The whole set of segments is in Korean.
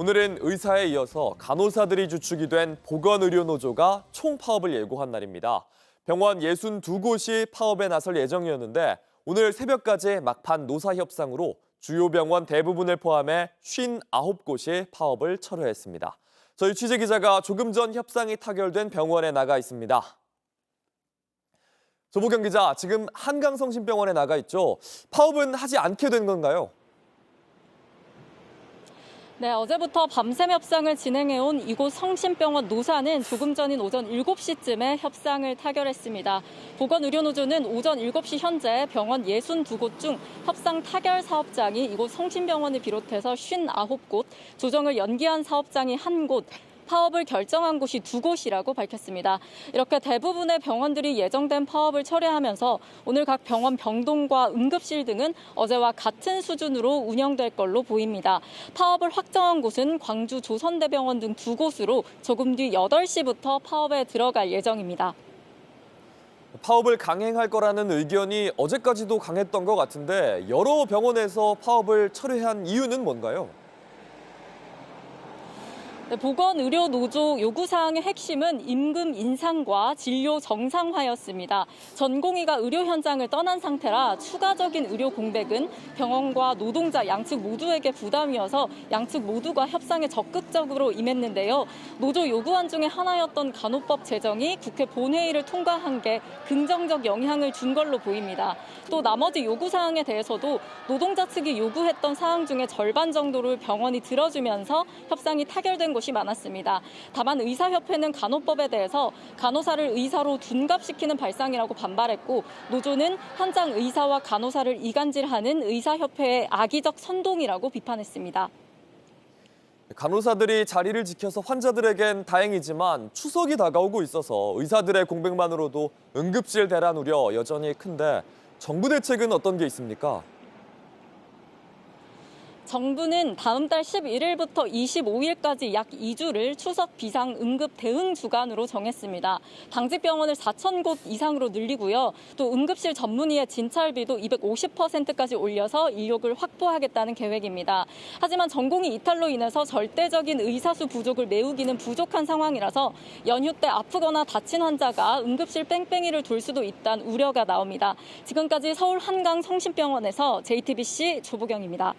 오늘은 의사에 이어서 간호사들이 주축이 된 보건의료노조가 총파업을 예고한 날입니다. 병원 62곳이 파업에 나설 예정이었는데 오늘 새벽까지 막판 노사협상으로 주요 병원 대부분을 포함해 59곳이 파업을 철회했습니다. 저희 취재기자가 조금 전 협상이 타결된 병원에 나가 있습니다. 조보경 기자, 지금 한강성심병원에 나가 있죠. 파업은 하지 않게 된 건가요? 네, 어제부터 밤샘 협상을 진행해온 이곳 성심병원 노사는 조금 전인 오전 7시쯤에 협상을 타결했습니다. 보건의료노조는 오전 7시 현재 병원 62곳 중 협상 타결 사업장이 이곳 성심병원을 비롯해서 59곳, 조정을 연기한 사업장이 1곳, 파업을 결정한 곳이 2곳이라고 밝혔습니다. 이렇게 대부분의 병원들이 예정된 파업을 철회하면서 오늘 각 병원 병동과 응급실 등은 어제와 같은 수준으로 운영될 걸로 보입니다. 파업을 확정한 곳은 광주 조선대병원 등 2곳으로 조금 뒤 8시부터 파업에 들어갈 예정입니다. 파업을 강행할 거라는 의견이 어제까지도 강했던 것 같은데 여러 병원에서 파업을 철회한 이유는 뭔가요? 네, 보건의료노조 요구사항의 핵심은 임금 인상과 진료 정상화였습니다. 전공의가 의료 현장을 떠난 상태라 추가적인 의료 공백은 병원과 노동자 양측 모두에게 부담이어서 양측 모두가 협상에 적극적으로 임했는데요. 노조 요구안 중에 하나였던 간호법 제정이 국회 본회의를 통과한 게 긍정적 영향을 준 걸로 보입니다. 또 나머지 요구사항에 대해서도 노동자 측이 요구했던 사항 중에 절반 정도를 병원이 들어주면서 협상이 타결된 것이 많았습니다. 다만 의사협회는 간호법에 대해서 간호사를 의사로 둔갑시키는 발상이라고 반발했고 노조는 현장 의사와 간호사를 이간질하는 의사협회의 악의적 선동이라고 비판했습니다. 간호사들이 자리를 지켜서 환자들에겐 다행이지만 추석이 다가오고 있어서 의사들의 공백만으로도 응급실 대란 우려 여전히 큰데 정부 대책은 어떤 게 있습니까? 정부는 다음 달 11일부터 25일까지 약 2주를 추석 비상 응급 대응 주간으로 정했습니다. 당직병원을 4,000곳 이상으로 늘리고요. 또 응급실 전문의의 진찰비도 250%까지 올려서 인력을 확보하겠다는 계획입니다. 하지만 전공의 이탈로 인해서 절대적인 의사수 부족을 메우기는 부족한 상황이라서 연휴 때 아프거나 다친 환자가 응급실 뺑뺑이를 돌 수도 있다는 우려가 나옵니다. 지금까지 서울 한강 성심병원에서 JTBC 조보경입니다.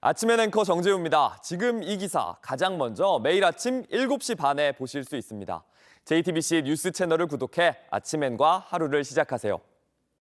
아침엔 앵커 정재우입니다. 지금 이 기사 가장 먼저 매일 아침 7시 반에 보실 수 있습니다. JTBC 뉴스 채널을 구독해 아침엔과 하루를 시작하세요.